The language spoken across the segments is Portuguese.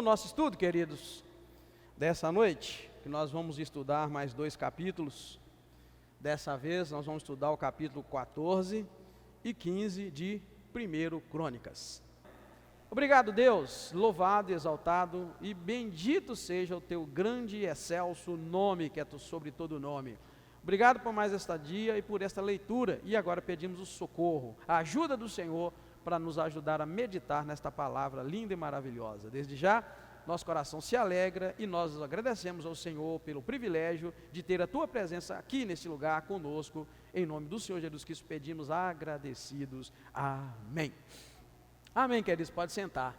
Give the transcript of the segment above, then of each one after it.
o nosso estudo, queridos, dessa noite, que nós vamos estudar mais 2 capítulos. Dessa vez nós vamos estudar o capítulo 14 e 15 de 1 Crônicas. Obrigado, Deus, louvado, exaltado e bendito seja o teu grande e excelso nome, que é sobre todo nome. Obrigado por mais esta dia e por esta leitura, e agora pedimos o socorro, a ajuda do Senhor, para nos ajudar a meditar nesta palavra linda e maravilhosa. Desde já, nosso coração se alegra e nós agradecemos ao Senhor pelo privilégio de ter a Tua presença aqui neste lugar conosco. Em nome do Senhor Jesus Cristo pedimos agradecidos. Amém. Amém, queridos, pode sentar.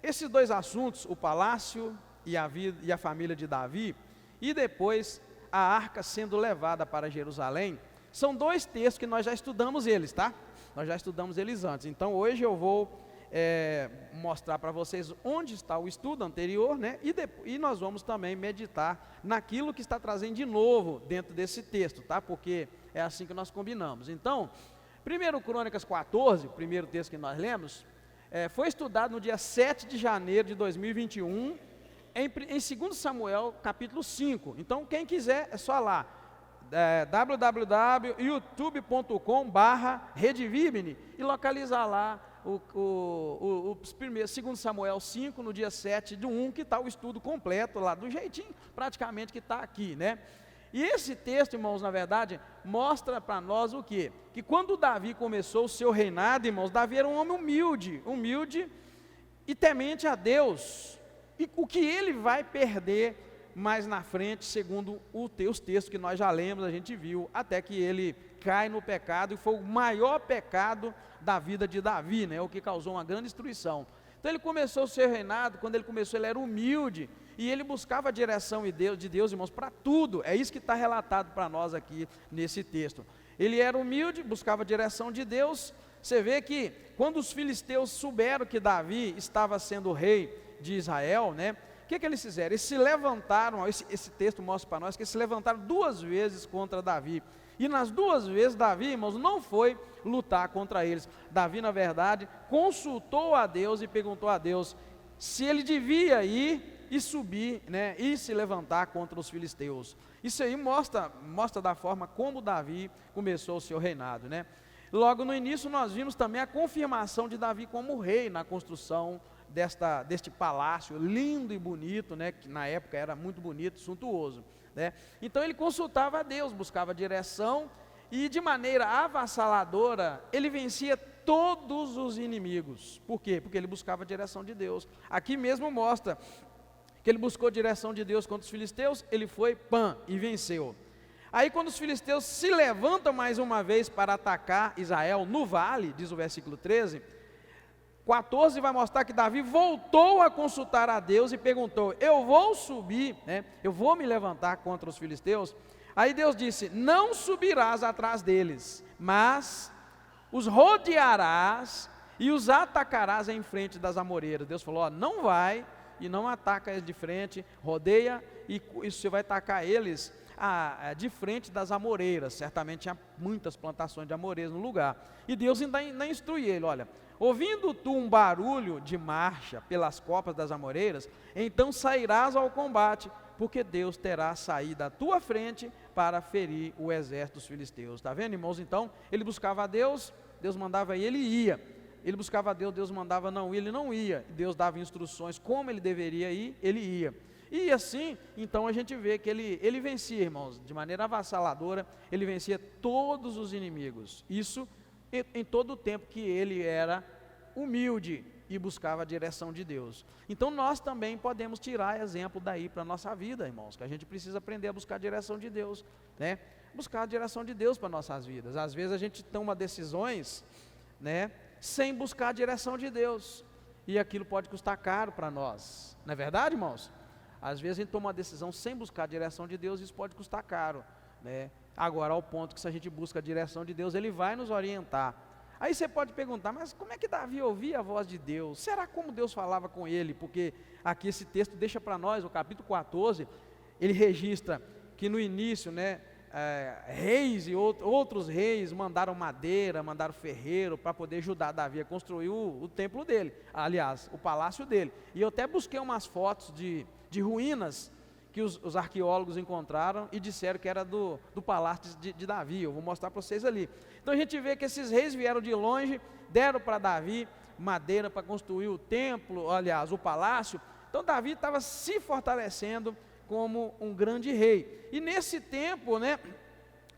Esses 2 assuntos, o palácio e a vida e a família de Davi, e depois a arca sendo levada para Jerusalém, são 2 textos que nós já estudamos eles, tá? Nós já estudamos eles antes. Então hoje eu vou mostrar para vocês onde está o estudo anterior, né? E nós vamos também meditar naquilo que está trazendo de novo dentro desse texto, tá? Porque é assim que nós combinamos. Então, 1 Crônicas 14, o primeiro texto que nós lemos, foi estudado no dia 7 de janeiro de 2021, em 2 Samuel, capítulo 5. Então, quem quiser, é só lá, www.youtube.com/redevibne e localizar lá o 2 Samuel 5, no dia 7 de 1, que está o estudo completo lá, do jeitinho praticamente que está aqui, né? E esse texto, irmãos, na verdade, mostra para nós o quê? Que quando Davi começou o seu reinado, irmãos, Davi era um homem humilde e temente a Deus. E o que ele vai perder mais na frente, segundo os textos que nós já lemos, a gente viu, até que ele cai no pecado, e foi o maior pecado da vida de Davi, né? O que causou uma grande destruição. Então ele começou o seu reinado, quando ele começou, ele era humilde, e ele buscava a direção de Deus, irmãos, para tudo. É isso que está relatado para nós aqui nesse texto. Ele era humilde, buscava a direção de Deus. Você vê que quando os filisteus souberam que Davi estava sendo rei de Israel, né? O que eles fizeram? Eles se levantaram, esse texto mostra para nós que eles se levantaram 2 vezes contra Davi. E nas 2 vezes Davi, irmãos, não foi lutar contra eles. Davi, na verdade, consultou a Deus e perguntou a Deus se ele devia ir e subir, né, e se levantar contra os filisteus. Isso aí mostra da forma como Davi começou o seu reinado, né? Logo no início nós vimos também a confirmação de Davi como rei na construção deste palácio lindo e bonito, né, que na época era muito bonito, suntuoso, né? Então ele consultava a Deus, buscava direção, e de maneira avassaladora ele vencia todos os inimigos. Por quê? Porque ele buscava a direção de Deus. Aqui mesmo mostra que ele buscou a direção de Deus contra os filisteus, ele foi e venceu. Aí quando os filisteus se levantam mais uma vez para atacar Israel no vale, diz o versículo 13, 14 vai mostrar que Davi voltou a consultar a Deus e perguntou: eu vou subir, né? Eu vou me levantar contra os filisteus? Aí Deus disse: não subirás atrás deles, mas os rodearás e os atacarás em frente das amoreiras. Deus falou: não vai e não ataca eles de frente, rodeia, e você vai atacar eles de frente das amoreiras. Certamente tinha muitas plantações de amoreiras no lugar. E Deus ainda instrui ele: olha, ouvindo tu um barulho de marcha pelas copas das amoreiras, então sairás ao combate, porque Deus terá saído à tua frente para ferir o exército dos filisteus. Está vendo, irmãos? Então ele buscava a Deus, Deus mandava ir, ele ia. Ele buscava a Deus, Deus mandava não ir, ele não ia. Deus dava instruções como ele deveria ir, ele ia. E assim, então a gente vê que ele vencia, irmãos, de maneira avassaladora, ele vencia todos os inimigos. Isso em todo o tempo que ele era humilde e buscava a direção de Deus. Então nós também podemos tirar exemplo daí para a nossa vida, irmãos, que a gente precisa aprender a buscar a direção de Deus, né? Buscar a direção de Deus para nossas vidas. Às vezes a gente toma decisões, né, sem buscar a direção de Deus, e aquilo pode custar caro para nós, não é verdade, irmãos? Às vezes a gente toma uma decisão sem buscar a direção de Deus, isso pode custar caro, né? Agora, ao ponto que se a gente busca a direção de Deus, Ele vai nos orientar. Aí você pode perguntar: mas como é que Davi ouvia a voz de Deus? Será como Deus falava com ele? Porque aqui esse texto deixa para nós, o capítulo 14, ele registra que no início, né, reis e outros reis mandaram madeira, mandaram ferreiro para poder ajudar Davi a construir o templo dele, aliás, o palácio dele. E eu até busquei umas fotos de ruínas que os arqueólogos encontraram e disseram que era do palácio de Davi. Eu vou mostrar para vocês ali. Então a gente vê que esses reis vieram de longe, deram para Davi madeira para construir o templo, aliás, o palácio. Então Davi estava se fortalecendo como um grande rei. E nesse tempo, né,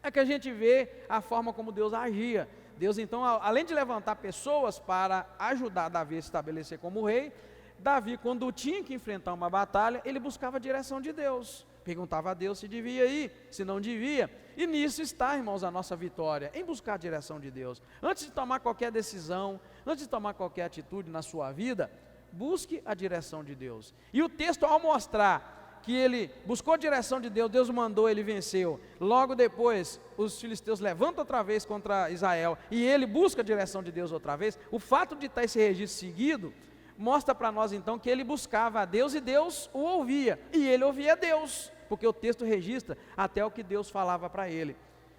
é que a gente vê a forma como Deus agia. Deus, então, além de levantar pessoas para ajudar Davi a se estabelecer como rei, Davi, quando tinha que enfrentar uma batalha, ele buscava a direção de Deus. Perguntava a Deus se devia ir, se não devia. E nisso está, irmãos, a nossa vitória, em buscar a direção de Deus. Antes de tomar qualquer decisão, antes de tomar qualquer atitude na sua vida, busque a direção de Deus. E o texto, ao mostrar que ele buscou a direção de Deus, Deus mandou, ele venceu. Logo depois, os filisteus levantam outra vez contra Israel, e ele busca a direção de Deus outra vez. O fato de estar esse registro seguido, mostra para nós então que ele buscava a Deus e Deus o ouvia, e ele ouvia Deus, porque o texto registra até o que Deus falava para ele.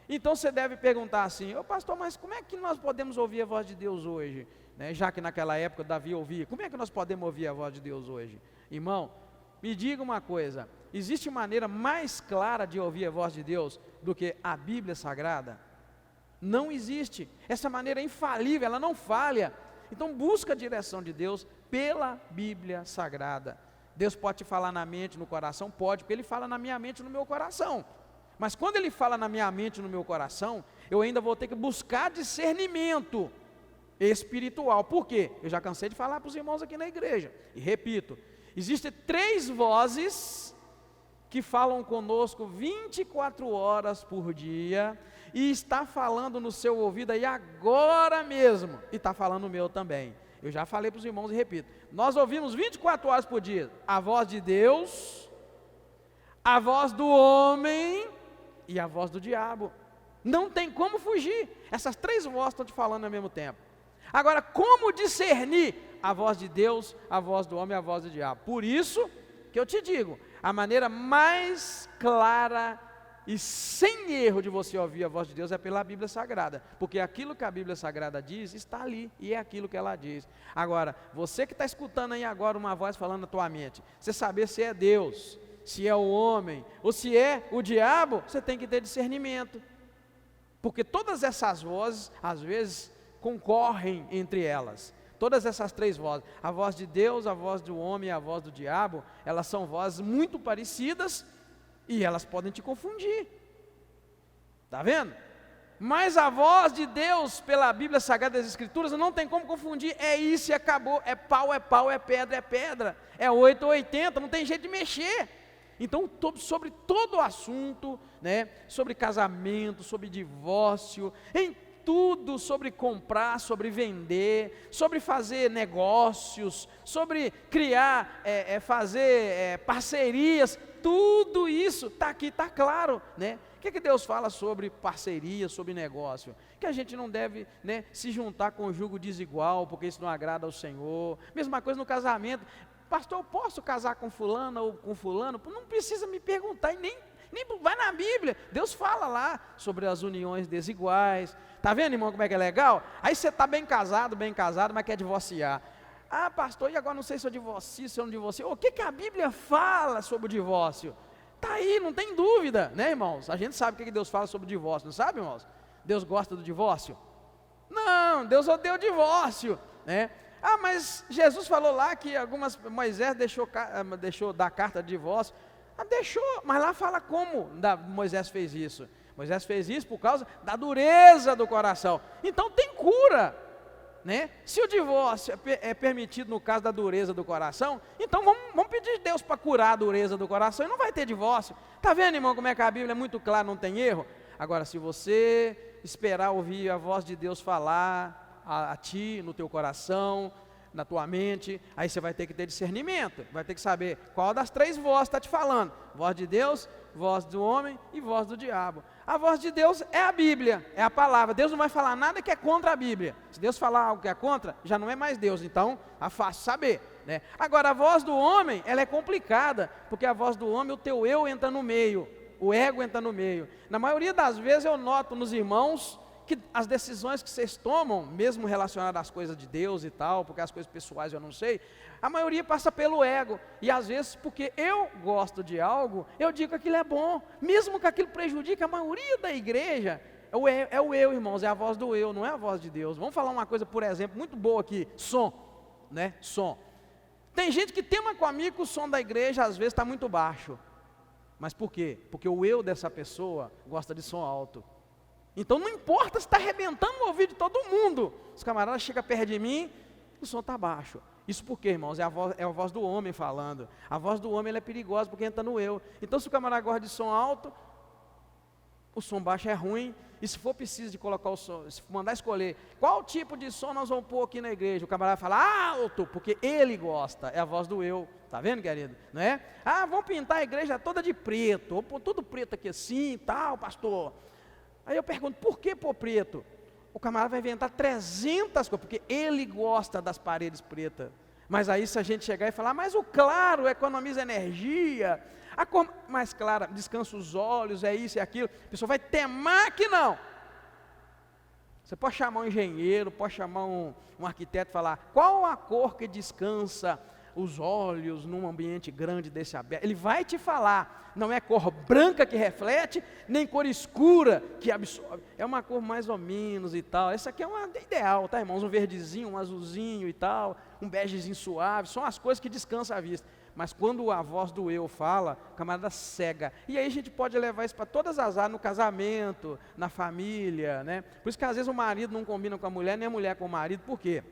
Então você deve perguntar assim: ô pastor, mas como é que nós podemos ouvir a voz de Deus hoje? Né? Já que naquela época Davi ouvia, como é que nós podemos ouvir a voz de Deus hoje? Irmão, me diga uma coisa, existe maneira mais clara de ouvir a voz de Deus do que a Bíblia Sagrada? Não existe. Essa maneira é infalível, ela não falha. Então busca a direção de Deus pela Bíblia Sagrada. Deus pode te falar na mente, no coração? Pode, porque Ele fala na minha mente e no meu coração. Mas quando Ele fala na minha mente e no meu coração, eu ainda vou ter que buscar discernimento espiritual. Por quê? Eu já cansei de falar para os irmãos aqui na igreja, e repito, existem 3 vozes que falam conosco 24 horas por dia, e está falando no seu ouvido aí agora mesmo, e está falando no meu também. Eu já falei para os irmãos e repito, nós ouvimos 24 horas por dia, a voz de Deus, a voz do homem e a voz do diabo. Não tem como fugir, essas 3 vozes estão te falando ao mesmo tempo. Agora, como discernir a voz de Deus, a voz do homem e a voz do diabo? Por isso que eu te digo, a maneira mais clara e sem erro de você ouvir a voz de Deus é pela Bíblia Sagrada, porque aquilo que a Bíblia Sagrada diz, está ali, e é aquilo que ela diz. Agora, você que está escutando aí agora uma voz falando na tua mente, você saber se é Deus, se é o homem, ou se é o diabo, você tem que ter discernimento, porque todas essas vozes, às vezes, concorrem entre elas. Todas essas 3 vozes, a voz de Deus, a voz do homem e a voz do diabo, elas são vozes muito parecidas e elas podem te confundir. Está vendo? Mas a voz de Deus pela Bíblia Sagrada das Escrituras não tem como confundir. É isso e acabou. É pau, é pedra. É 8 ou 80, não tem jeito de mexer. Então, sobre todo o assunto, né, sobre casamento, sobre divórcio, em tudo, sobre comprar, sobre vender, sobre fazer negócios, sobre criar, fazer parcerias, tudo isso está aqui, está claro, né? O que Deus fala sobre parceria, sobre negócio? Que a gente não deve, né, se juntar com o jugo desigual, porque isso não agrada ao Senhor. Mesma coisa no casamento. Pastor, eu posso casar com fulano ou com fulano? Não precisa me perguntar, e nem vai na Bíblia. Deus fala lá sobre as uniões desiguais. Está vendo, irmão, como é que é legal? Aí você está bem casado, mas quer divorciar. Ah, pastor, e agora não sei se eu divorcio, se eu não divorcio. O que a Bíblia fala sobre o divórcio? Está aí, não tem dúvida, né, irmãos? A gente sabe o que Deus fala sobre o divórcio, não sabe, irmãos? Deus gosta do divórcio? Não, Deus odeia o divórcio, né? Ah, mas Jesus falou lá que Moisés deixou dar carta de divórcio. Ah, deixou, mas lá fala como Moisés fez isso. Moisés fez isso por causa da dureza do coração. Então tem cura, né? Se o divórcio é permitido no caso da dureza do coração, então vamos pedir a Deus para curar a dureza do coração e não vai ter divórcio. Está vendo, irmão, como é que a Bíblia é muito clara, não tem erro? Agora, se você esperar ouvir a voz de Deus falar a ti, no teu coração, na tua mente, aí você vai ter que ter discernimento, vai ter que saber qual das 3 vozes está te falando: voz de Deus, voz do homem e voz do diabo. A voz de Deus é a Bíblia, é a palavra. Deus não vai falar nada que é contra a Bíblia. Se Deus falar algo que é contra, já não é mais Deus, então é fácil saber, né? Agora, a voz do homem, ela é complicada, porque a voz do homem, o teu eu entra no meio, o ego entra no meio. Na maioria das vezes eu noto nos irmãos que as decisões que vocês tomam, mesmo relacionadas às coisas de Deus e tal, porque as coisas pessoais eu não sei, a maioria passa pelo ego, e às vezes porque eu gosto de algo, eu digo que aquilo é bom, mesmo que aquilo prejudique a maioria da igreja. É o eu, irmãos, é a voz do eu, não é a voz de Deus. Vamos falar uma coisa, por exemplo, muito boa aqui, som, né, som. Tem gente que tema comigo que o som da igreja às vezes está muito baixo, mas por quê? Porque o eu dessa pessoa gosta de som alto. Então não importa se está arrebentando o ouvido de todo mundo, os camaradas chegam perto de mim, o som está baixo. Isso por quê, irmãos? É a voz do homem falando. A voz do homem ela é perigosa porque entra no eu. Então se o camarada gosta de som alto, o som baixo é ruim. E se for preciso de colocar o som, se mandar escolher qual tipo de som nós vamos pôr aqui na igreja, o camarada fala alto, porque ele gosta, é a voz do eu, tá vendo, querido? Não é? Ah, vamos pintar a igreja toda de preto, vamos pôr tudo preto aqui assim, tal, pastor. Aí eu pergunto, por que pôr preto? O camarada vai inventar 300 coisas, porque ele gosta das paredes pretas. Mas aí se a gente chegar e falar, mas o claro economiza energia, a cor mais clara descansa os olhos, é isso e aquilo, a pessoa vai temar que não. Você pode chamar um engenheiro, pode chamar um arquiteto e falar, qual a cor que descansa os olhos num ambiente grande desse aberto? Ele vai te falar, não é cor branca que reflete, nem cor escura que absorve, é uma cor mais ou menos e tal. Essa aqui é uma ideal, tá, irmãos? Um verdezinho, um azulzinho e tal, um begezinho suave, são as coisas que descansam a vista. Mas quando a voz do eu fala, o camarada cega. E aí a gente pode levar isso para todas as áreas, no casamento, na família, né? Por isso que às vezes o marido não combina com a mulher, nem a mulher com o marido. Por quê?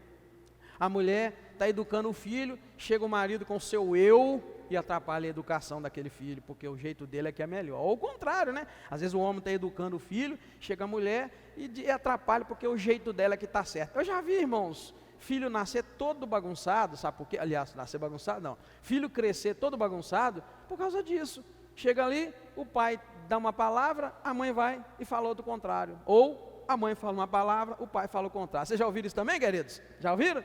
A mulher está educando o filho, chega o marido com o seu eu e atrapalha a educação daquele filho, porque o jeito dele é que é melhor. Ou o contrário, né? Às vezes o homem está educando o filho, chega a mulher e atrapalha porque o jeito dela é que está certo. Eu já vi, irmãos, filho nascer todo bagunçado, sabe por quê? Aliás, nascer bagunçado não. Filho crescer todo bagunçado por causa disso. Chega ali, o pai dá uma palavra, a mãe vai e fala outro contrário. Ou a mãe fala uma palavra, o pai fala o contrário. Vocês já ouviram isso também, queridos? Já ouviram?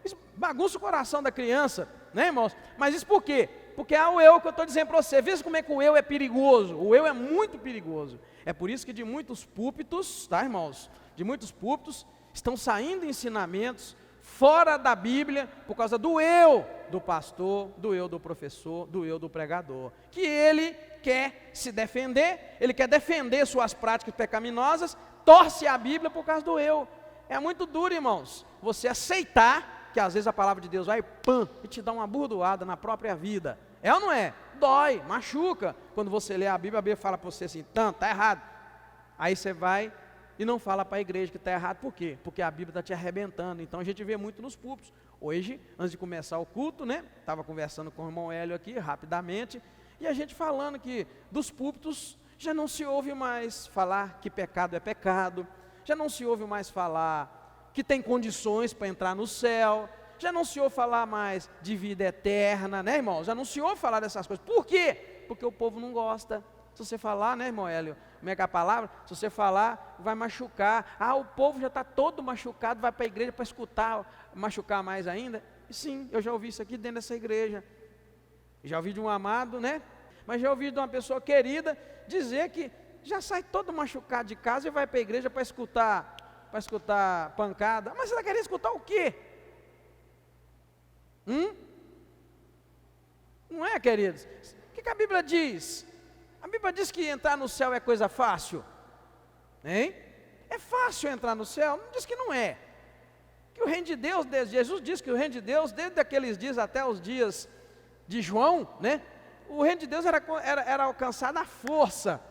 Isso bagunça o coração da criança, né, irmãos? Mas isso por quê? Porque há o eu que eu estou dizendo para você. Veja como é que o eu é perigoso. O eu é muito perigoso. É por isso que de muitos púlpitos, tá, irmãos? De muitos púlpitos estão saindo ensinamentos fora da Bíblia, por causa do eu do pastor, do eu do professor, do eu do pregador, que ele quer se defender, ele quer defender suas práticas pecaminosas, torce a Bíblia por causa do eu. É muito duro, irmãos, você aceitar que às vezes a palavra de Deus vai e te dá uma burdoada na própria vida. É ou não é? Dói, machuca. Quando você lê a Bíblia fala para você assim, tá errado. Aí você vai e não fala para a igreja que está errado. Por quê? Porque a Bíblia está te arrebentando. Então a gente vê muito nos púlpitos. Hoje, antes de começar o culto, né? Estava conversando com o irmão Hélio aqui, rapidamente, e a gente falando que dos púlpitos já não se ouve mais falar que pecado é pecado, já não se ouve mais falar que tem condições para entrar no céu, já não se ouve falar mais de vida eterna, né, irmão? Já não se ouve falar dessas coisas. Por quê? Porque o povo não gosta. Se você falar, né, irmão Hélio, como é que é a palavra? Se você falar, vai machucar. Ah, o povo já está todo machucado, vai para a igreja para escutar, machucar mais ainda. E sim, eu já ouvi isso aqui dentro dessa igreja. Já ouvi de um amado, né? Mas já ouvi de uma pessoa querida dizer que já sai todo machucado de casa e vai para a igreja para escutar pancada. Mas você está querendo escutar o quê? Não é, queridos? O que a Bíblia diz? A Bíblia diz que entrar no céu é coisa fácil, hein? É fácil entrar no céu? Não diz que não é. Que o reino de Deus, Jesus diz que o reino de Deus, desde aqueles dias até os dias de João, né? O reino de Deus era alcançado à força.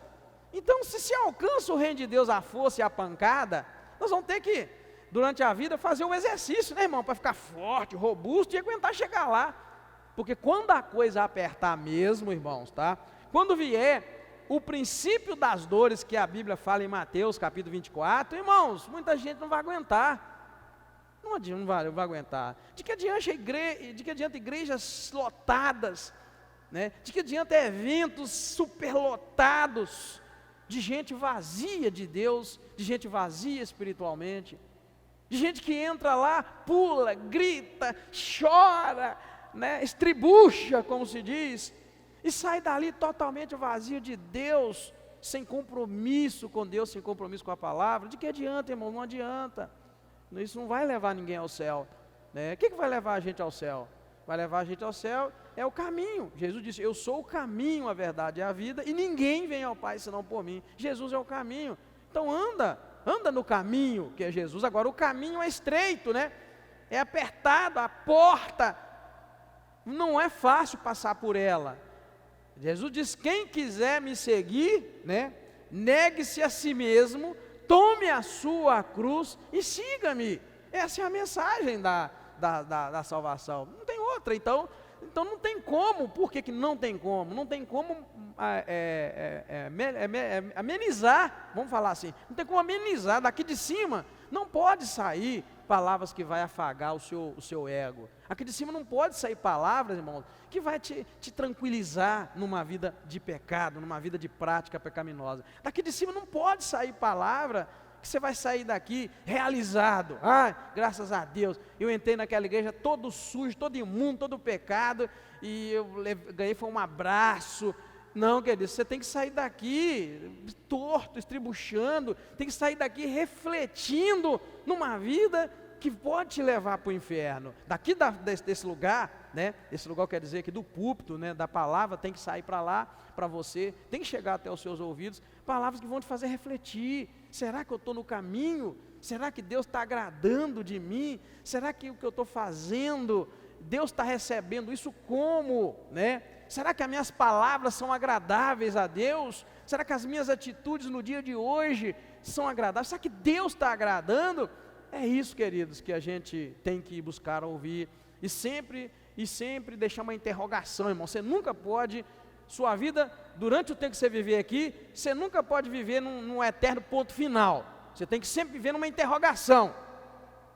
Então, se alcança o reino de Deus à força e à pancada, nós vamos ter que, durante a vida, fazer um exercício, né, irmão? Para ficar forte, robusto e aguentar chegar lá. Porque quando a coisa apertar mesmo, irmãos, tá? Quando vier o princípio das dores que a Bíblia fala em Mateus capítulo 24, irmãos, muita gente não vai aguentar. Não vai aguentar. De que adianta igrejas lotadas, né? De que adianta eventos superlotados, de gente vazia de Deus, de gente vazia espiritualmente, de gente que entra lá, pula, grita, chora, né? Estribucha, como se diz. e sai dali totalmente vazio de Deus, sem compromisso com Deus, sem compromisso com a palavra, de que adianta, irmão? Não adianta. Isso não vai levar ninguém ao céu, né? O que vai levar a gente ao céu? Vai levar a gente ao céu é o caminho. Jesus disse: eu sou o caminho, a verdade e a vida, e ninguém vem ao Pai senão por mim. Jesus é o caminho. Então anda no caminho que é Jesus. Agora o caminho é estreito, né? É apertado, a porta não é fácil passar por ela. Jesus diz: quem quiser me seguir, né, negue-se a si mesmo, tome a sua cruz e siga-me. Essa é a mensagem da salvação, não tem outra. Então não tem como. Por que não tem como? Não tem como amenizar, vamos falar assim, não tem como amenizar. Daqui de cima não pode sair palavras que vai afagar o seu ego. Aqui de cima não pode sair palavras, irmãos, que vai te tranquilizar numa vida de pecado, numa vida de prática pecaminosa. Daqui de cima não pode sair palavra que você vai sair daqui realizado. Graças a Deus, eu entrei naquela igreja todo sujo, todo imundo, todo pecado, e eu ganhei foi um abraço. Não, querido, você tem que sair daqui torto, estribuchando, tem que sair daqui refletindo numa vida que pode te levar para o inferno. Daqui desse lugar, né? Esse lugar quer dizer que do púlpito, né? Da palavra, tem que sair para lá, para você, tem que chegar até os seus ouvidos, palavras que vão te fazer refletir. Será que eu estou no caminho? Será que Deus está agradando de mim? Será que o que eu estou fazendo, Deus está recebendo isso como, né? Será que as minhas palavras são agradáveis a Deus? Será que as minhas atitudes no dia de hoje são agradáveis? Será que Deus está agradando? É isso, queridos, que a gente tem que buscar ouvir, e sempre deixar uma interrogação, irmão. Você nunca pode, sua vida, durante o tempo que você viver aqui, você nunca pode viver num eterno ponto final. Você tem que sempre viver numa interrogação.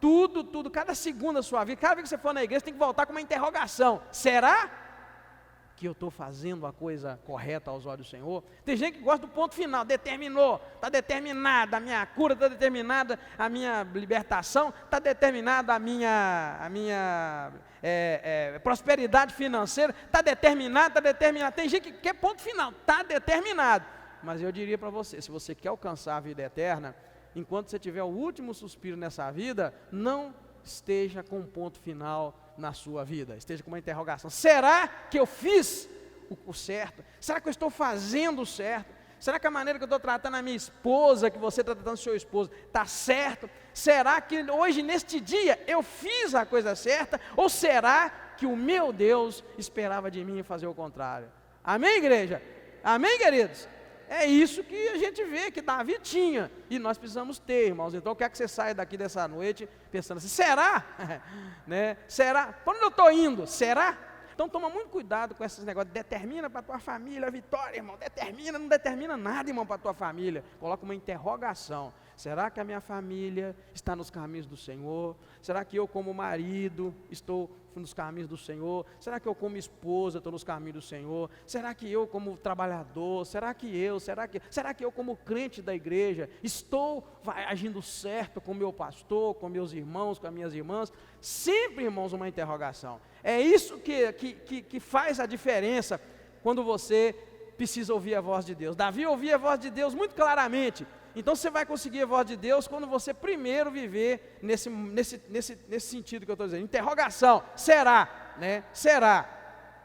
Tudo, cada segundo da sua vida, cada vez que você for na igreja, você tem que voltar com uma interrogação. Será que eu estou fazendo a coisa correta aos olhos do Senhor? Tem gente que gosta do ponto final, determinou, está determinada a minha cura, está determinada a minha libertação, está determinada a minha prosperidade financeira, está determinada. Tem gente que quer ponto final, está determinado. Mas eu diria para você, se você quer alcançar a vida eterna, enquanto você tiver o último suspiro nessa vida, não esteja com um ponto final na sua vida, esteja com uma interrogação. Será que eu fiz o certo? Será que eu estou fazendo o certo? Será que a maneira que eu estou tratando a minha esposa, que você está tratando o seu esposo, está certo? Será que hoje, neste dia, eu fiz a coisa certa? Ou será que o meu Deus esperava de mim fazer o contrário? Amém, igreja? Amém, queridos? É isso que a gente vê que Davi tinha, e nós precisamos ter, irmãos. Então eu quero que você saia daqui dessa noite pensando assim: será? Né? Será? Para onde eu estou indo? Será? Então toma muito cuidado com esses negócios. Determina para a tua família a vitória, irmão. Determina, não determina nada, irmão, para a tua família. Coloca uma interrogação. Será que a minha família está nos caminhos do Senhor? Será que eu, como marido, estou nos caminhos do Senhor? Será que eu, como esposa, estou nos caminhos do Senhor? Será que eu, como trabalhador, será que eu, como crente da igreja, estou agindo certo com meu pastor, com meus irmãos, com as minhas irmãs? Sempre, irmãos, uma interrogação. É isso que faz a diferença quando você precisa ouvir a voz de Deus. Davi ouvia a voz de Deus muito claramente. Então você vai conseguir a voz de Deus quando você primeiro viver nesse sentido que eu estou dizendo. Interrogação, será? Né? Será?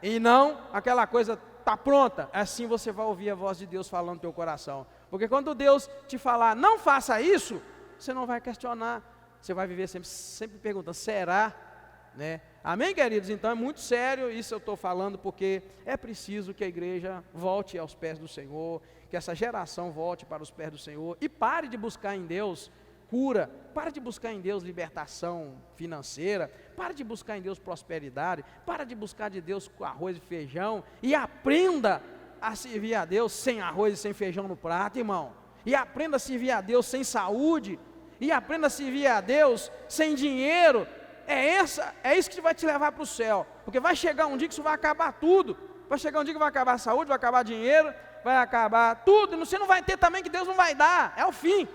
E não aquela coisa, está pronta. Assim você vai ouvir a voz de Deus falando no teu coração. Porque quando Deus te falar, não faça isso, você não vai questionar. Você vai viver sempre perguntando, será? Né? Amém, queridos? Então é muito sério isso eu estou falando, porque é preciso que a igreja volte aos pés do Senhor, que essa geração volte para os pés do Senhor e pare de buscar em Deus cura, pare de buscar em Deus libertação financeira, pare de buscar em Deus prosperidade, pare de buscar de Deus arroz e feijão e aprenda a servir a Deus sem arroz e sem feijão no prato, irmão. E aprenda a servir a Deus sem saúde, e aprenda a servir a Deus sem dinheiro. É isso que vai te levar para o céu, porque vai chegar um dia que isso vai acabar tudo. Vai chegar um dia que vai acabar a saúde, vai acabar dinheiro, vai acabar tudo, e você não vai ter também, que Deus não vai dar. É o fim.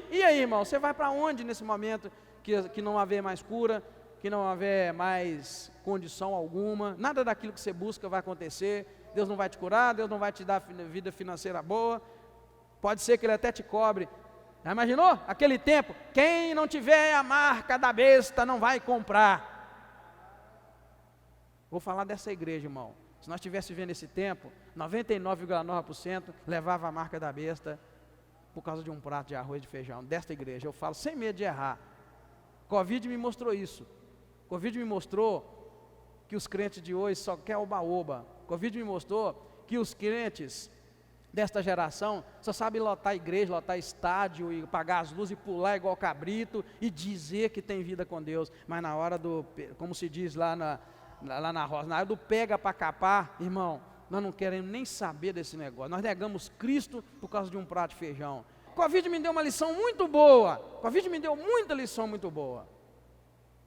E aí, irmão, você vai para onde nesse momento que não haver mais cura, que não haver mais condição alguma, nada daquilo que você busca vai acontecer? Deus não vai te curar, Deus não vai te dar vida financeira boa, pode ser que Ele até te cobre. Já imaginou? Aquele tempo, quem não tiver a marca da besta não vai comprar. Vou falar dessa igreja, irmão. Se nós estivéssemos vivendo esse tempo, 99,9% levava a marca da besta por causa de um prato de arroz e de feijão. Desta igreja, eu falo sem medo de errar. Covid me mostrou isso. Covid me mostrou que os crentes de hoje só querem oba-oba. Covid me mostrou que os crentes desta geração só sabem lotar igreja, lotar estádio e apagar as luzes e pular igual cabrito e dizer que tem vida com Deus. Mas na hora do, como se diz lá na roça, na hora do pega para capar, irmão, nós não queremos nem saber desse negócio. Nós negamos Cristo por causa de um prato de feijão. Covid me deu uma lição muito boa. Covid me deu muita lição muito boa.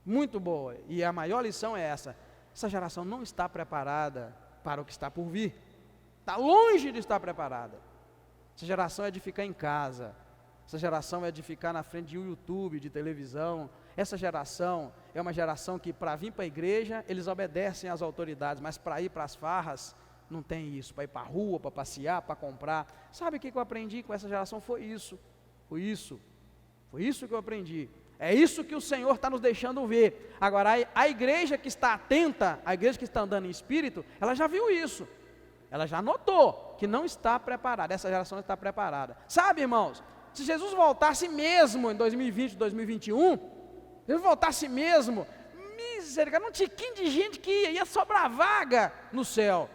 Muito boa. E a maior lição é essa. Essa geração não está preparada para o que está por vir. Está longe de estar preparada. Essa geração é de ficar em casa. Essa geração é de ficar na frente de YouTube, de televisão. Essa geração é uma geração que para vir para a igreja, eles obedecem às autoridades, mas para ir para as farras, não tem isso. Para ir para a rua, para passear, para comprar. Sabe o que eu aprendi com essa geração? Foi isso. Foi isso que eu aprendi. É isso que o Senhor está nos deixando ver. Agora, a igreja que está atenta, a igreja que está andando em espírito, ela já viu isso. Ela já notou que não está preparada. Essa geração está preparada. Sabe, irmãos, se Jesus voltasse mesmo em 2020, 2021, Jesus voltasse mesmo, misericórdia, um tiquinho de gente que ia sobrar vaga no céu.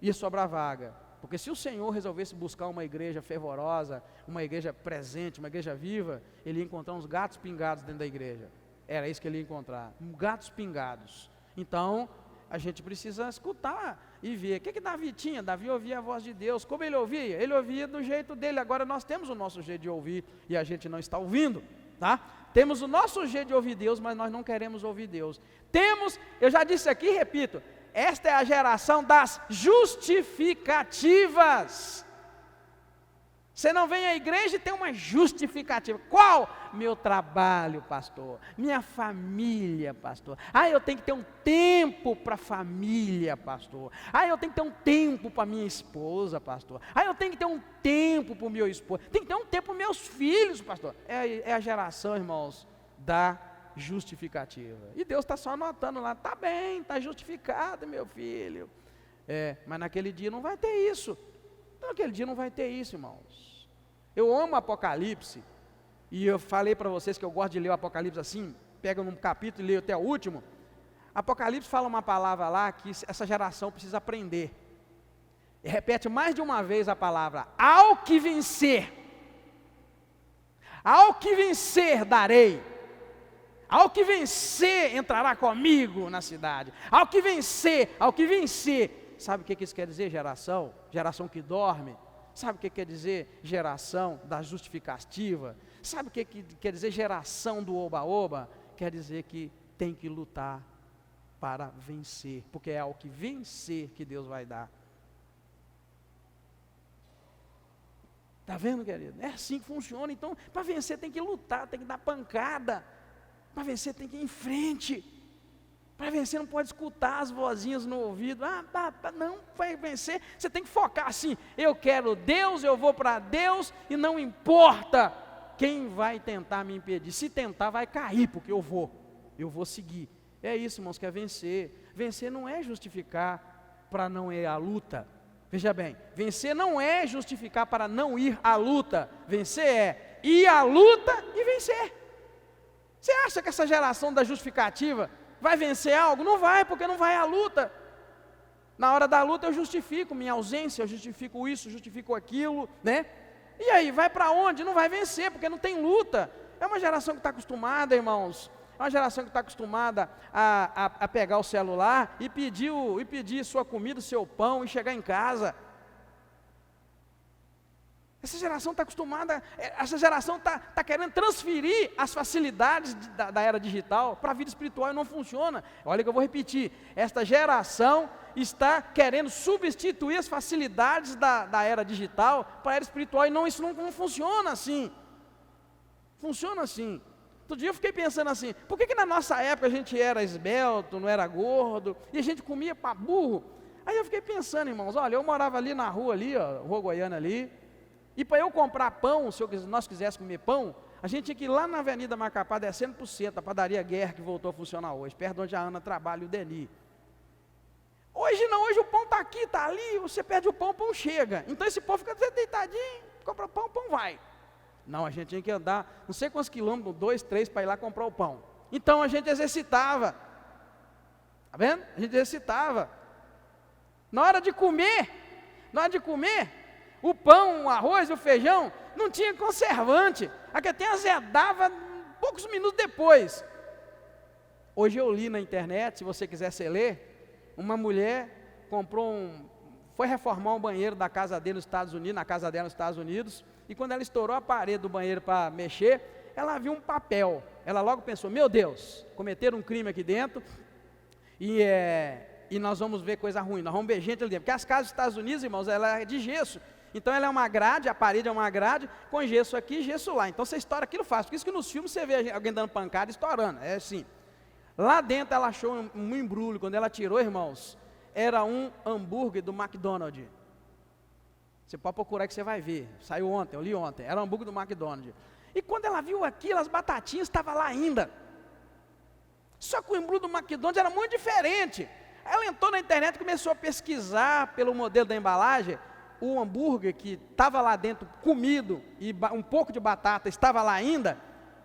Ia sobrar vaga. Porque se o Senhor resolvesse buscar uma igreja fervorosa, uma igreja presente, uma igreja viva, ele ia encontrar uns gatos pingados dentro da igreja. Era isso que ele ia encontrar, gatos pingados. Então, a gente precisa escutar e ver. O que Davi tinha? Davi ouvia a voz de Deus. Como ele ouvia? Ele ouvia do jeito dele. Agora nós temos o nosso jeito de ouvir e a gente não está ouvindo, tá? Temos o nosso jeito de ouvir Deus, mas nós não queremos ouvir Deus. Eu já disse aqui e repito, esta é a geração das justificativas. Você não vem à igreja e tem uma justificativa. Qual? Meu trabalho, pastor. Minha família, pastor. Eu tenho que ter um tempo para a família, pastor. Eu tenho que ter um tempo para minha esposa, pastor. Eu tenho que ter um tempo para o meu esposo. Tem que ter um tempo para os meus filhos, pastor. É a geração, irmãos, da justificativa. E Deus está só anotando lá. Está bem, está justificado, meu filho. Mas naquele dia não vai ter isso. Naquele dia não vai ter isso, irmãos. Eu amo Apocalipse, e eu falei para vocês que eu gosto de ler o Apocalipse assim, pega um capítulo e leio até o último. Apocalipse fala uma palavra lá que essa geração precisa aprender. E repete mais de uma vez a palavra, ao que vencer darei, ao que vencer entrará comigo na cidade, ao que vencer, sabe o que isso quer dizer, geração? Geração que dorme. Sabe o que quer dizer geração da justificativa? Sabe o que quer dizer geração do oba-oba? Quer dizer que tem que lutar para vencer, porque é ao que vencer que Deus vai dar. Está vendo, querido? É assim que funciona. Então, para vencer tem que lutar, tem que dar pancada. Para vencer tem que ir em frente. Para vencer não pode escutar as vozinhas no ouvido. Não, vai vencer, você tem que focar assim. Eu quero Deus, eu vou para Deus e não importa quem vai tentar me impedir. Se tentar vai cair, porque eu vou seguir. É isso, irmãos, que é vencer. Vencer não é justificar para não ir à luta. Veja bem, vencer não é justificar para não ir à luta. Vencer é ir à luta e vencer. Você acha que essa geração da justificativa vai vencer algo? Não vai, porque não vai à luta. Na hora da luta eu justifico minha ausência, eu justifico isso, justifico aquilo, né? E aí, vai para onde? Não vai vencer, porque não tem luta. É uma geração que está acostumada, irmãos, é uma geração que está acostumada a pegar o celular e pedir sua comida, seu pão e chegar em casa. Essa geração está acostumada, essa geração está querendo transferir as facilidades da era digital para a vida espiritual e não funciona. Olha que eu vou repetir, esta geração está querendo substituir as facilidades da era digital para a era espiritual e isso não funciona assim. Funciona assim. Outro dia eu fiquei pensando assim, por que na nossa época a gente era esbelto, não era gordo, e a gente comia para burro? Aí eu fiquei pensando, irmãos, olha, eu morava ali na rua ali, ó, Rua Goiânia ali, e para eu comprar pão, se nós quiséssemos comer pão, a gente tinha que ir lá na Avenida Macapá, descendo por cento, a padaria Guerra, que voltou a funcionar hoje, perto de onde a Ana trabalha e o Deni. Hoje não, hoje o pão está aqui, está ali, você perde o pão chega. Então esse povo fica deitadinho, compra pão, o pão vai. Não, a gente tinha que andar, não sei quantos quilômetros, 2, 3, para ir lá comprar o pão. Então a gente exercitava, está vendo? A gente exercitava. Na hora de comer, o pão, o arroz, o feijão, não tinha conservante. Aqui até azedava poucos minutos depois. Hoje eu li na internet, se você quiser ler, uma mulher foi reformar um banheiro da casa dele nos Estados Unidos, na casa dela nos Estados Unidos, e quando ela estourou a parede do banheiro para mexer, ela viu um papel. Ela logo pensou, meu Deus, cometeram um crime aqui dentro, e nós vamos ver coisa ruim, nós vamos ver gente ali dentro. Porque as casas dos Estados Unidos, irmãos, ela é de gesso. Então ela é uma grade, a parede é uma grade, com gesso aqui e gesso lá. Então você estoura aquilo fácil. Por isso que nos filmes você vê alguém dando pancada e estourando. É assim. Lá dentro ela achou um embrulho. Quando ela tirou, irmãos, era um hambúrguer do McDonald's. Você pode procurar que você vai ver. Saiu ontem, eu li ontem. Era um hambúrguer do McDonald's. E quando ela viu aquilo, as batatinhas estavam lá ainda. Só que o embrulho do McDonald's era muito diferente. Ela entrou na internet e começou a pesquisar pelo modelo da embalagem. O hambúrguer que estava lá dentro, comido, e um pouco de batata, estava lá ainda,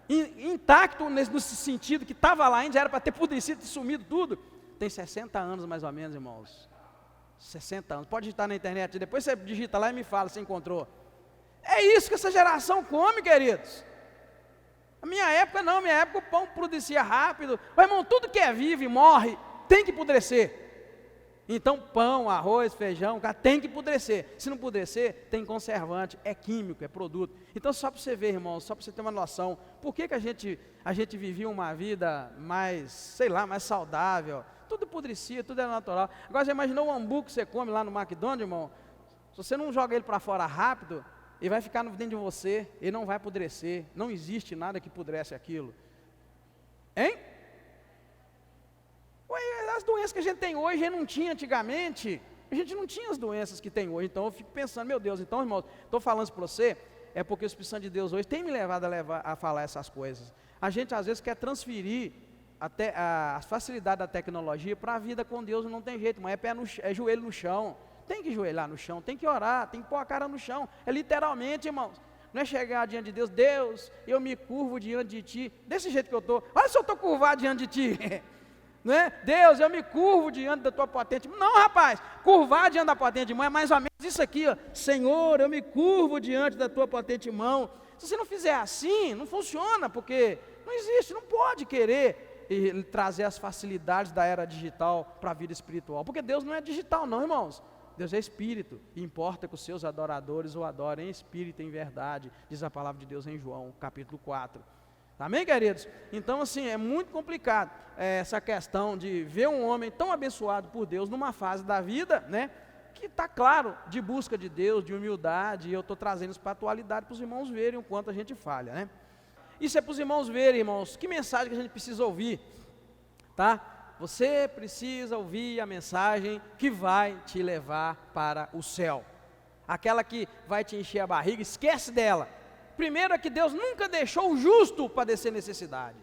intacto no sentido que estava lá ainda, já era para ter apodrecido e sumido tudo. Tem 60 anos mais ou menos, irmãos. 60 anos. Pode digitar na internet, depois você digita lá e me fala se encontrou. É isso que essa geração come, queridos. Na minha época não, minha época o pão apodrecia rápido. Mas, irmão, tudo que é vivo e morre, tem que apodrecer. Então pão, arroz, feijão, tem que apodrecer. Se não apodrecer, tem conservante, é químico, é produto. Então só para você ver, irmão, só para você ter uma noção, por que a gente vivia uma vida mais, sei lá, mais saudável, tudo apodrecia, tudo era natural. Agora você imaginou o hambúrguer que você come lá no McDonald's, irmão, se você não joga ele para fora rápido, ele vai ficar dentro de você, ele não vai apodrecer, não existe nada que apodrece aquilo. Hein? As doenças que a gente tem hoje, a gente não tinha antigamente, a gente não tinha as doenças que tem hoje. Então eu fico pensando, meu Deus, então, irmão, estou falando isso para você, é porque o Espírito Santo de Deus hoje tem me levado a falar essas coisas. A gente às vezes quer transferir até a facilidade da tecnologia para a vida com Deus, não tem jeito, mas é joelho no chão, tem que joelhar no chão, tem que orar, tem que pôr a cara no chão, é literalmente, irmãos. Não é chegar diante de Deus, Deus, eu me curvo diante de Ti, desse jeito que eu estou, olha se eu estou curvado diante de Ti. Não é? Deus, eu me curvo diante da tua potente mão. Não, rapaz, curvar diante da potente mão é mais ou menos isso aqui, ó. Senhor, eu me curvo diante da tua potente mão. Se você não fizer assim, não funciona, porque não existe, não pode querer trazer as facilidades da era digital para a vida espiritual, porque Deus não é digital não, irmãos. Deus é espírito, e importa que os seus adoradores o adorem em espírito e em verdade, diz a palavra de Deus em João, capítulo 4. Amém, queridos? Então, assim, é muito complicado essa questão de ver um homem tão abençoado por Deus numa fase da vida, né? Que está claro, de busca de Deus, de humildade, e eu estou trazendo isso para a atualidade para os irmãos verem o quanto a gente falha, né? Isso é para os irmãos verem, irmãos, que mensagem que a gente precisa ouvir, tá? Você precisa ouvir a mensagem que vai te levar para o céu. Aquela que vai te encher a barriga, esquece dela. Primeiro é que Deus nunca deixou o justo padecer necessidade.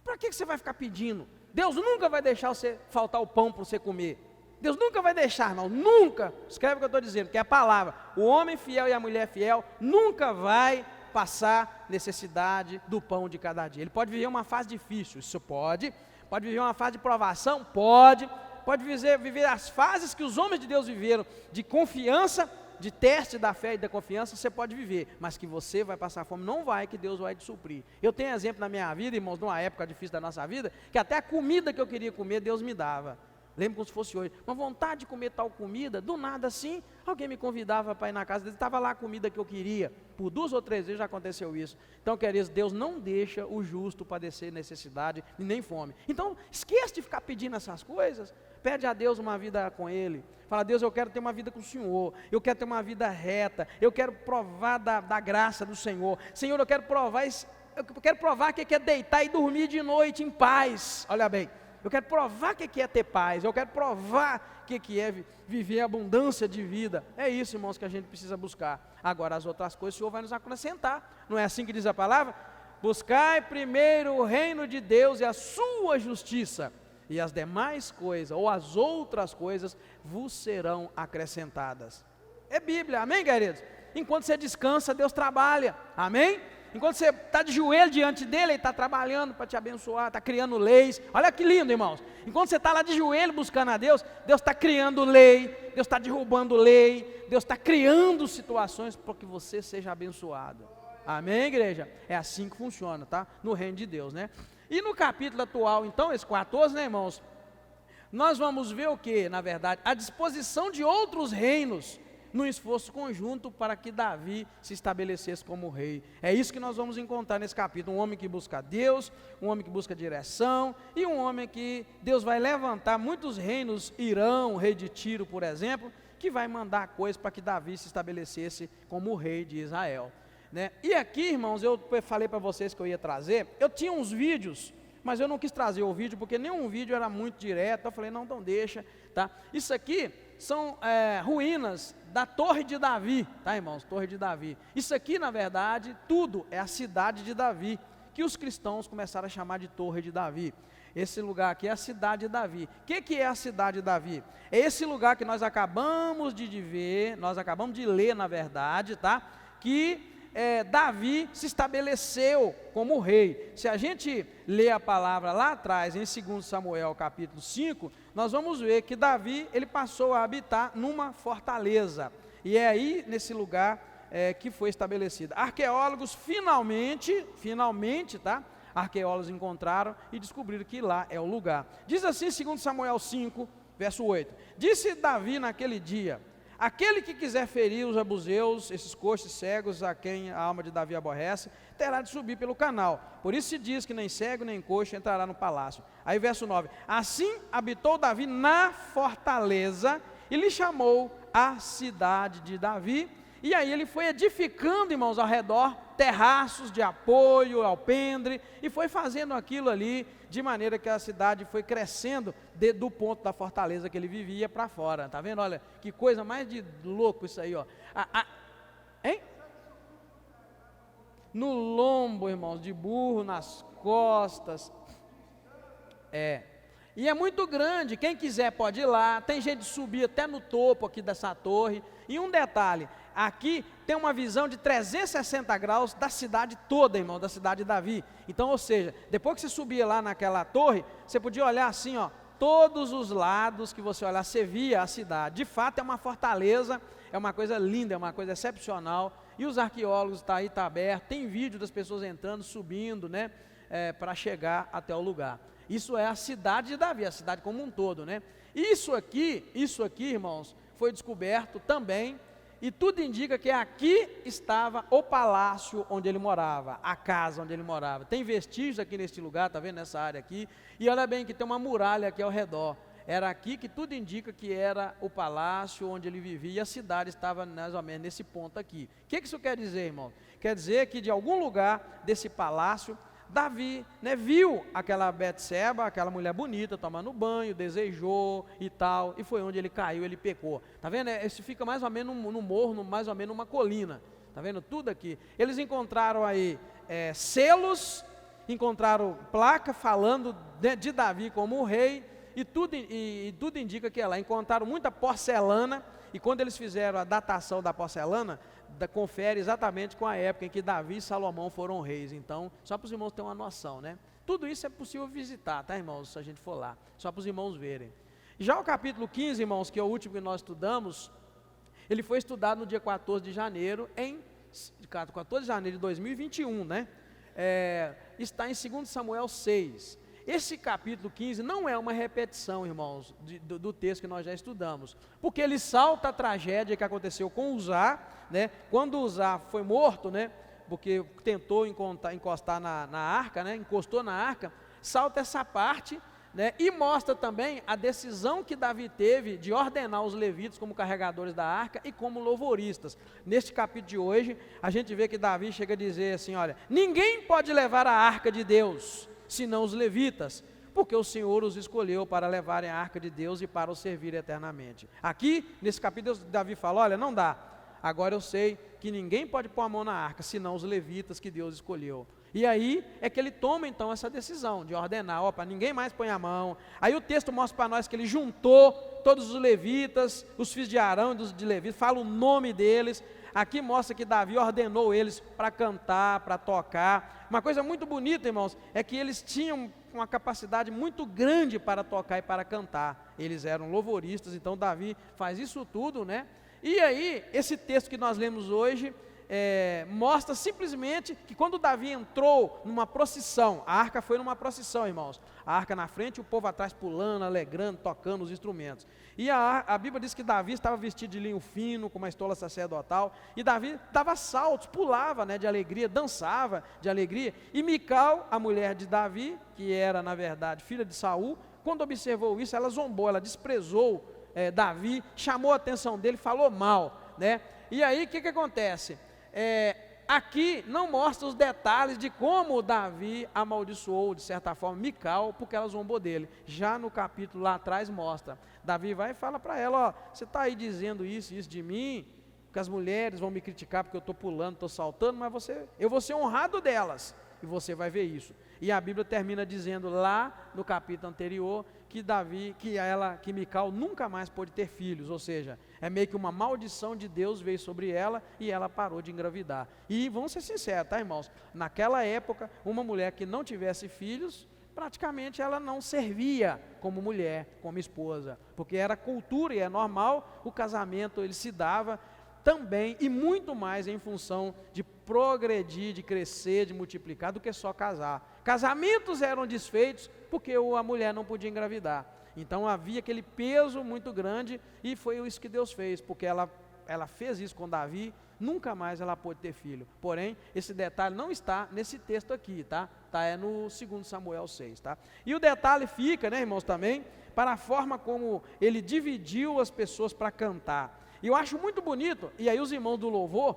Para que você vai ficar pedindo? Deus nunca vai deixar você faltar o pão para você comer. Deus nunca vai deixar, não, nunca. Escreve o que eu estou dizendo, que é a palavra. O homem fiel e a mulher fiel nunca vai passar necessidade do pão de cada dia. Ele pode viver uma fase difícil, isso pode viver uma fase de provação, pode viver as fases que os homens de Deus viveram, de confiança, de teste da fé e da confiança, você pode viver, mas que você vai passar fome, não vai, que Deus vai te suprir. Eu tenho exemplo na minha vida, irmãos, numa época difícil da nossa vida, que até a comida que eu queria comer, Deus me dava. Lembro como se fosse hoje, uma vontade de comer tal comida, do nada assim, alguém me convidava para ir na casa dele, estava lá a comida que eu queria, por 2 ou 3 vezes já aconteceu isso. Então, queridos, Deus não deixa o justo padecer necessidade e nem fome. Então, esqueça de ficar pedindo essas coisas, pede a Deus uma vida com Ele, fala, Deus, eu quero ter uma vida com o Senhor, eu quero ter uma vida reta, eu quero provar da graça do Senhor, Senhor, eu quero provar o que é deitar e dormir de noite em paz, olha bem, Eu quero provar o que é ter paz. Eu quero provar o que é viver abundância de vida. É isso, irmãos, que a gente precisa buscar. Agora, as outras coisas o Senhor vai nos acrescentar. Não é assim que diz a palavra? Buscai primeiro o reino de Deus e a sua justiça, e as demais coisas, ou as outras coisas, vos serão acrescentadas. É Bíblia, amém, queridos? Enquanto você descansa, Deus trabalha, amém? Enquanto você está de joelho diante dele, Ele está trabalhando para te abençoar, está criando leis. Olha que lindo, irmãos. Enquanto você está lá de joelho buscando a Deus, Deus está criando lei, Deus está derrubando lei, Deus está criando situações para que você seja abençoado. Amém, igreja? É assim que funciona, tá? No reino de Deus, né? E no capítulo atual, então, esse 14, né, irmãos? Nós vamos ver o que, na verdade? A disposição de outros reinos num esforço conjunto para que Davi se estabelecesse como rei. É isso que nós vamos encontrar nesse capítulo. Um homem que busca Deus, um homem que busca direção, e um homem que Deus vai levantar. Muitos reinos irão, o rei de Tiro, por exemplo, que vai mandar coisas para que Davi se estabelecesse como rei de Israel, né? E aqui, irmãos, eu falei para vocês que eu ia trazer, eu tinha uns vídeos, mas eu não quis trazer o vídeo, porque nenhum vídeo era muito direto. Eu falei, não, então deixa, tá? Isso aqui são ruínas da Torre de Davi, tá, irmãos? Torre de Davi. Isso aqui, na verdade, tudo é a cidade de Davi, que os cristãos começaram a chamar de Torre de Davi. Esse lugar aqui é a cidade de Davi. O que é a cidade de Davi? É esse lugar que nós acabamos de ver, nós acabamos de ler, na verdade, tá? Que Davi se estabeleceu como rei. Se a gente ler a palavra lá atrás, em 2 Samuel capítulo 5, nós vamos ver que Davi, ele passou a habitar numa fortaleza, e é aí nesse lugar que foi estabelecido. Arqueólogos finalmente, tá? Arqueólogos encontraram e descobriram que lá é o lugar. Diz assim, 2 Samuel 5, verso 8, disse Davi naquele dia: aquele que quiser ferir os abuseus, esses coxos cegos a quem a alma de Davi aborrece, terá de subir pelo canal. Por isso se diz que nem cego nem coxo entrará no palácio. Aí verso 9, assim habitou Davi na fortaleza e lhe chamou a cidade de Davi. E aí ele foi edificando, irmãos, ao redor, terraços de apoio, alpendre, e foi fazendo aquilo ali, de maneira que a cidade foi crescendo do ponto da fortaleza que ele vivia para fora. Tá vendo? Olha, que coisa mais de louco isso aí, ó. Hein? No lombo, irmãos, de burro, nas costas. E é muito grande, quem quiser pode ir lá, tem gente de subir até no topo aqui dessa torre. E um detalhe, aqui tem uma visão de 360 graus da cidade toda, irmão, da cidade de Davi. Então, ou seja, depois que você subia lá naquela torre, você podia olhar assim, ó, todos os lados que você olhar, você via a cidade. De fato é uma fortaleza, é uma coisa linda, é uma coisa excepcional. E os arqueólogos está aí, está aberto, tem vídeo das pessoas entrando, subindo, né, para chegar até o lugar. Isso é a cidade de Davi, a cidade como um todo, né? Isso aqui, irmãos, foi descoberto também, e tudo indica que aqui estava o palácio onde ele morava, a casa onde ele morava. Tem vestígios aqui neste lugar, tá vendo, nessa área aqui, e olha bem que tem uma muralha aqui ao redor. Era aqui que tudo indica que era o palácio onde ele vivia, e a cidade estava mais ou menos nesse ponto aqui. O que isso quer dizer, irmão? Quer dizer que de algum lugar desse palácio, Davi, né, viu aquela Betseba, aquela mulher bonita, tomando banho, desejou e tal, e foi onde ele caiu, ele pecou. Tá vendo? Esse fica mais ou menos no morro, mais ou menos numa colina. Tá vendo? Tudo aqui. Eles encontraram aí selos, encontraram placa falando de Davi como rei, e tudo indica que lá encontraram muita porcelana, e quando eles fizeram a datação da porcelana, confere exatamente com a época em que Davi e Salomão foram reis. Então, só para os irmãos terem uma noção, né? Tudo isso é possível visitar, tá, irmãos? Se a gente for lá, só para os irmãos verem. Já o capítulo 15, irmãos, que é o último que nós estudamos, ele foi estudado no dia 14 de janeiro, 14 de janeiro de 2021, né? Está em 2 Samuel 6. Esse capítulo 15 não é uma repetição, irmãos, do texto que nós já estudamos, porque ele salta a tragédia que aconteceu com Uzá, né? Quando Uzá foi morto, né? Porque tentou encostar na arca, né? Encostou na arca, salta essa parte, né? E mostra também a decisão que Davi teve de ordenar os levitas como carregadores da arca e como louvoristas. Neste capítulo de hoje, a gente vê que Davi chega a dizer assim, olha, ninguém pode levar a arca de Deus, senão os levitas, porque o Senhor os escolheu para levarem a arca de Deus e para o servir eternamente. Aqui, nesse capítulo, Davi fala, olha, não dá, agora eu sei que ninguém pode pôr a mão na arca, senão os levitas que Deus escolheu. E aí é que ele toma então essa decisão de ordenar, para ninguém mais põe a mão. Aí o texto mostra para nós que ele juntou todos os levitas, os filhos de Arão e dos de Levi, fala o nome deles. Aqui mostra que Davi ordenou eles para cantar, para tocar. Uma coisa muito bonita, irmãos, é que eles tinham uma capacidade muito grande para tocar e para cantar. Eles eram louvoristas, então Davi faz isso tudo, né? E aí, esse texto que nós lemos hoje, mostra simplesmente que quando Davi entrou numa procissão, a arca foi numa procissão, irmãos, a arca na frente e o povo atrás pulando, alegrando, tocando os instrumentos, e a Bíblia diz que Davi estava vestido de linho fino, com uma estola sacerdotal, e Davi dava saltos, pulava, né, de alegria, dançava de alegria, e Mical, a mulher de Davi, que era na verdade filha de Saul, quando observou isso, ela zombou, ela desprezou Davi, chamou a atenção dele, falou mal, né? E aí o que acontece? Aqui não mostra os detalhes de como Davi amaldiçoou, de certa forma, Mical, porque ela zombou dele. Já no capítulo lá atrás mostra, Davi vai e fala para ela, ó, você está aí dizendo isso de mim, que as mulheres vão me criticar porque eu estou pulando, estou saltando, mas eu vou ser honrado delas, e você vai ver isso. E a Bíblia termina dizendo lá no capítulo anterior, que Mical nunca mais pôde ter filhos, ou seja, é meio que uma maldição de Deus veio sobre ela e ela parou de engravidar. E vamos ser sinceros, tá, irmãos? Naquela época, uma mulher que não tivesse filhos, praticamente ela não servia como mulher, como esposa, porque era cultura e é normal, o casamento ele se dava também e muito mais em função de progredir, de crescer, de multiplicar, do que só casar. Casamentos eram desfeitos porque a mulher não podia engravidar. Então havia aquele peso muito grande e foi isso que Deus fez, porque ela fez isso com Davi, nunca mais ela pôde ter filho. Porém, esse detalhe não está nesse texto aqui, tá? É no 2 Samuel 6, tá? E o detalhe fica, né, irmãos, também, para a forma como ele dividiu as pessoas para cantar. E eu acho muito bonito, e aí os irmãos do louvor,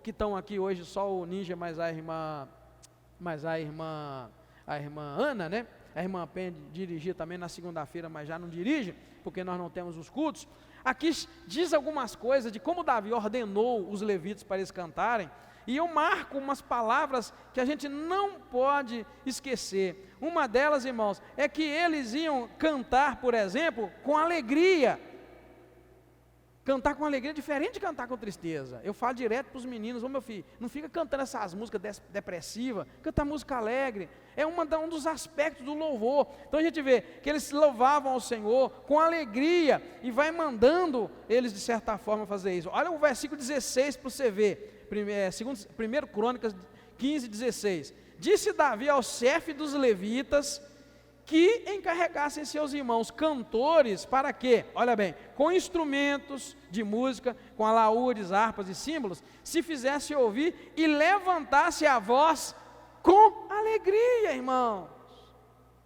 que estão aqui hoje, só o Ninja, mais a irmã Ana, né? A irmã Penha dirigia também na segunda-feira, mas já não dirige, porque nós não temos os cultos. Aqui diz algumas coisas de como Davi ordenou os levitas para eles cantarem, e eu marco umas palavras que a gente não pode esquecer. Uma delas, irmãos, é que eles iam cantar, por exemplo, com alegria. Cantar com alegria é diferente de cantar com tristeza. Eu falo direto para os meninos, ô meu filho, não fica cantando essas músicas depressivas, canta música alegre, é um dos aspectos do louvor. Então a gente vê que eles louvavam ao Senhor com alegria, e vai mandando eles de certa forma fazer isso. Olha o versículo 16 para você ver, 1 Crônicas 15, 16. Disse Davi ao chefe dos levitas, que encarregassem seus irmãos cantores, para quê? Olha bem, com instrumentos de música, com alaúdes, harpas e símbolos, se fizesse ouvir e levantasse a voz com alegria, irmãos,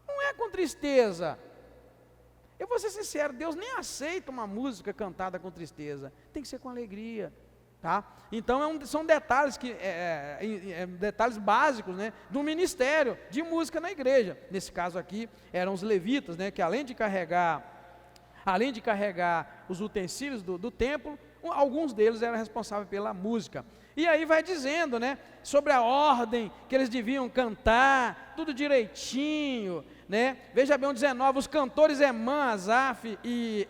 não é com tristeza. Eu vou ser sincero, Deus nem aceita uma música cantada com tristeza, tem que ser com alegria. Tá? Então são detalhes detalhes básicos, né, do ministério de música na igreja. Nesse caso aqui eram os levitas, né, que além de carregar os utensílios do templo, alguns deles eram responsáveis pela música. E aí vai dizendo, né, sobre a ordem que eles deviam cantar, tudo direitinho, né? Veja bem o 19, os cantores Emã, Asaf e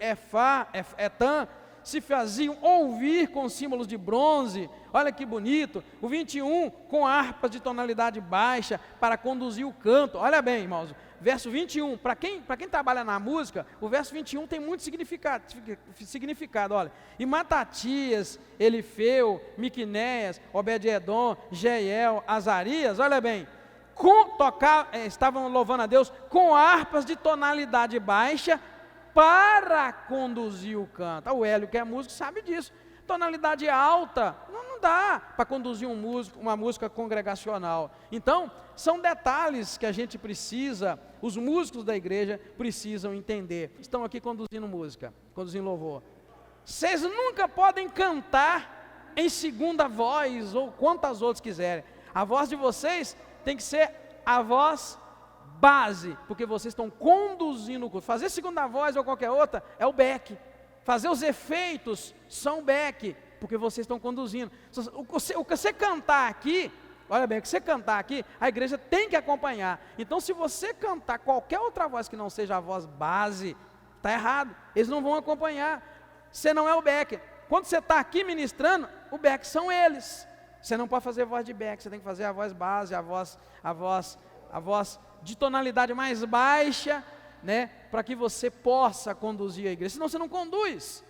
Etan se faziam ouvir com símbolos de bronze. Olha que bonito. O 21, com harpas de tonalidade baixa para conduzir o canto. Olha bem, irmãos, verso 21, para quem trabalha na música, o verso 21 tem muito significado, olha. E Matatias, Elifeu, Miquinéias, Obed-edom, Jeiel, Azarias, olha bem, estavam louvando a Deus com harpas de tonalidade baixa para conduzir o canto. O Hélio, que é músico, sabe disso. Tonalidade alta, não dá para conduzir uma música congregacional. Então, são detalhes que a gente precisa, os músicos da igreja precisam entender. Estão aqui conduzindo música, conduzindo louvor. Vocês nunca podem cantar em segunda voz, ou quantas outras quiserem. A voz de vocês tem que ser a voz base, porque vocês estão conduzindo o culto. Fazer segunda voz ou qualquer outra é o back. Fazer os efeitos são back, porque vocês estão conduzindo. O que você cantar aqui, olha bem, o que você cantar aqui, a igreja tem que acompanhar. Então, se você cantar qualquer outra voz que não seja a voz base, está errado. Eles não vão acompanhar. Você não é o back. Quando você está aqui ministrando, o back são eles. Você não pode fazer voz de back, você tem que fazer a voz base, a voz de tonalidade mais baixa, né, para que você possa conduzir a igreja. Senão você não conduz.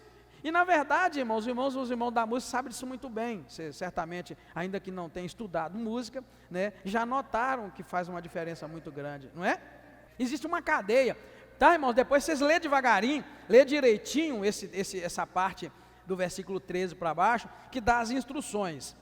E na verdade, irmãos, os irmãos da música sabem disso muito bem. Você, certamente, ainda que não tenha estudado música, né, já notaram que faz uma diferença muito grande, não é? Existe uma cadeia, tá, irmãos? Depois vocês lê devagarinho, lê direitinho essa parte do versículo 13 para baixo, que dá as instruções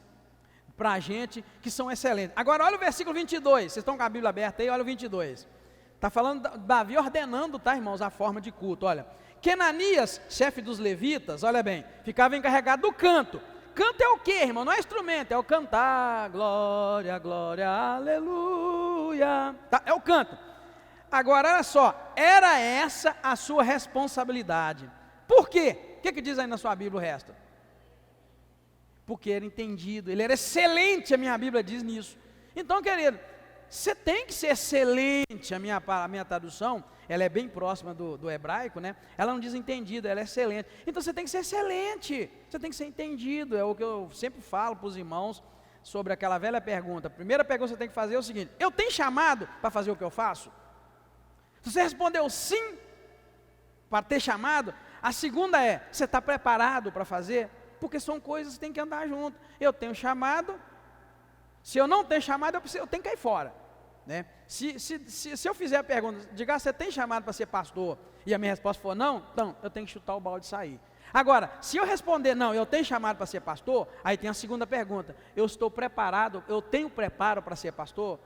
para a gente, que são excelentes. Agora olha o versículo 22, vocês estão com a Bíblia aberta aí, olha o 22. Está falando Davi ordenando, tá, irmãos, a forma de culto. Olha, que Ananias, chefe dos levitas, olha bem, ficava encarregado do canto. Canto é o quê, irmão? Não é instrumento, é o cantar, glória, glória, aleluia, tá? É o canto. Agora olha só, era essa a sua responsabilidade. Por quê? O que diz aí na sua Bíblia o resto? Porque era entendido, ele era excelente, a minha Bíblia diz nisso. Então, querido, você tem que ser excelente, a minha tradução, ela é bem próxima do hebraico, né? Ela não diz entendido, ela é excelente. Então você tem que ser excelente, você tem que ser entendido, é o que eu sempre falo para os irmãos, sobre aquela velha pergunta. A primeira pergunta que você tem que fazer é o seguinte: eu tenho chamado para fazer o que eu faço? Se você respondeu sim, para ter chamado, a segunda é, você está preparado para fazer? Porque são coisas que tem que andar junto. Eu tenho chamado, se eu não tenho chamado, eu tenho que cair fora, né? Se eu fizer a pergunta, diga, você tem chamado para ser pastor? E a minha resposta for não, então eu tenho que chutar o balde e sair. Agora, se eu responder não, eu tenho chamado para ser pastor, aí tem a segunda pergunta, eu estou preparado, eu tenho preparo para ser pastor?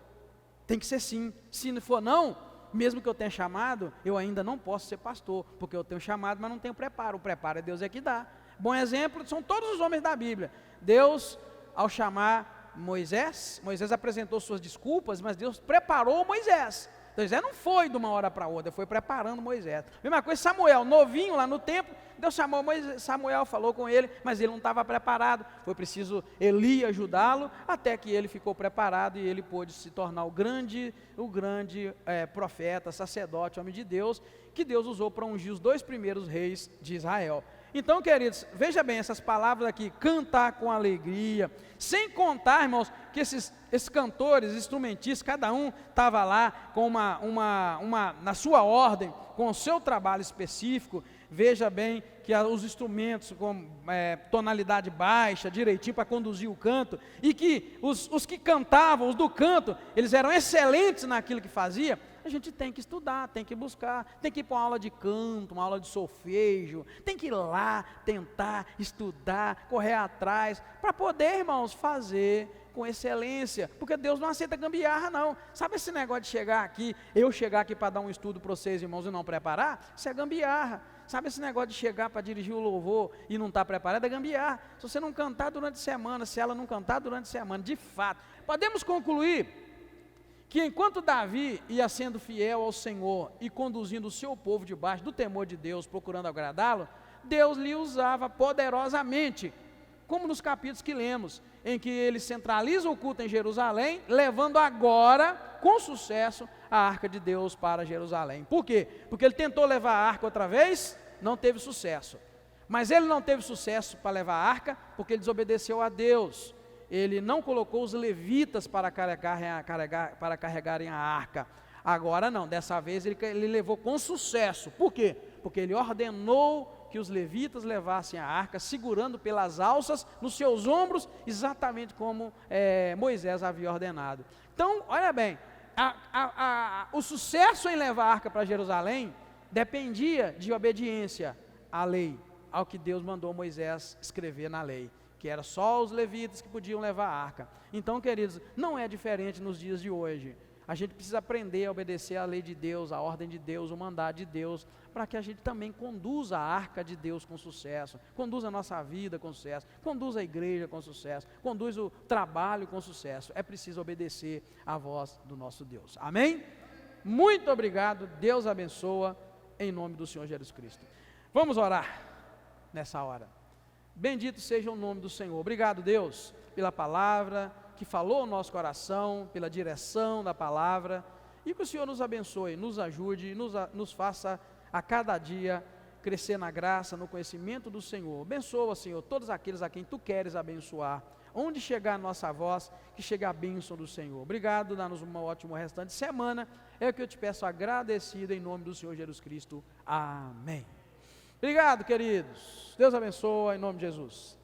Tem que ser sim. Se não for não, mesmo que eu tenha chamado, eu ainda não posso ser pastor, porque eu tenho chamado, mas não tenho preparo. O preparo é Deus que dá. Bom exemplo são todos os homens da Bíblia. Deus, ao chamar Moisés apresentou suas desculpas, mas Deus preparou Moisés. Moisés não foi de uma hora para outra, foi preparando Moisés. Mesma coisa, Samuel, novinho lá no templo, Deus chamou Samuel, falou com ele, mas ele não estava preparado. Foi preciso Eli ajudá-lo, até que ele ficou preparado e ele pôde se tornar o grande profeta, sacerdote, homem de Deus, que Deus usou para ungir os 2 primeiros reis de Israel. Então, queridos, veja bem essas palavras aqui, cantar com alegria, sem contar, irmãos, que esses cantores, instrumentistas, cada um estava lá com na sua ordem, com o seu trabalho específico. Veja bem que os instrumentos com tonalidade baixa, direitinho para conduzir o canto, e que os que cantavam, os do canto, eles eram excelentes naquilo que fazia. A gente tem que estudar, tem que buscar, tem que ir para uma aula de canto, uma aula de solfejo, tem que ir lá, tentar, estudar, correr atrás, para poder, irmãos, fazer com excelência, porque Deus não aceita gambiarra não. Sabe esse negócio de chegar aqui para dar um estudo para vocês, irmãos, e não preparar? Isso é gambiarra. Sabe esse negócio de chegar para dirigir o louvor e não estar preparado? É gambiarra. Se você não cantar durante a semana, se ela não cantar durante a semana, de fato. Podemos concluir que enquanto Davi ia sendo fiel ao Senhor e conduzindo o seu povo debaixo do temor de Deus, procurando agradá-lo, Deus lhe usava poderosamente, como nos capítulos que lemos, em que ele centraliza o culto em Jerusalém, levando agora, com sucesso, a arca de Deus para Jerusalém. Por quê? Porque ele tentou levar a arca outra vez, não teve sucesso. Mas ele não teve sucesso para levar a arca, porque ele desobedeceu a Deus. Ele não colocou os levitas para carregarem a arca. Agora não, dessa vez ele levou com sucesso. Por quê? Porque ele ordenou que os levitas levassem a arca, segurando pelas alças nos seus ombros, exatamente como Moisés havia ordenado. Então, olha bem, o sucesso em levar a arca para Jerusalém dependia de obediência à lei, ao que Deus mandou Moisés escrever na lei, que era só os levitas que podiam levar a arca. Então, queridos, não é diferente nos dias de hoje. A gente precisa aprender a obedecer à lei de Deus, à ordem de Deus, o mandado de Deus, para que a gente também conduza a arca de Deus com sucesso, conduza a nossa vida com sucesso, conduza a igreja com sucesso, conduza o trabalho com sucesso. É preciso obedecer à voz do nosso Deus. Amém? Muito obrigado, Deus abençoa, em nome do Senhor Jesus Cristo. Vamos orar nessa hora. Bendito seja o nome do Senhor. Obrigado, Deus, pela palavra que falou ao nosso coração, pela direção da palavra, e que o Senhor nos abençoe, nos ajude, nos faça a cada dia crescer na graça, no conhecimento do Senhor. Abençoa, Senhor, todos aqueles a quem Tu queres abençoar. Onde chegar a nossa voz, que chegue a bênção do Senhor. Obrigado, dá-nos uma ótima restante semana, é o que eu te peço agradecido em nome do Senhor Jesus Cristo. Amém. Obrigado, queridos. Deus abençoe, em nome de Jesus.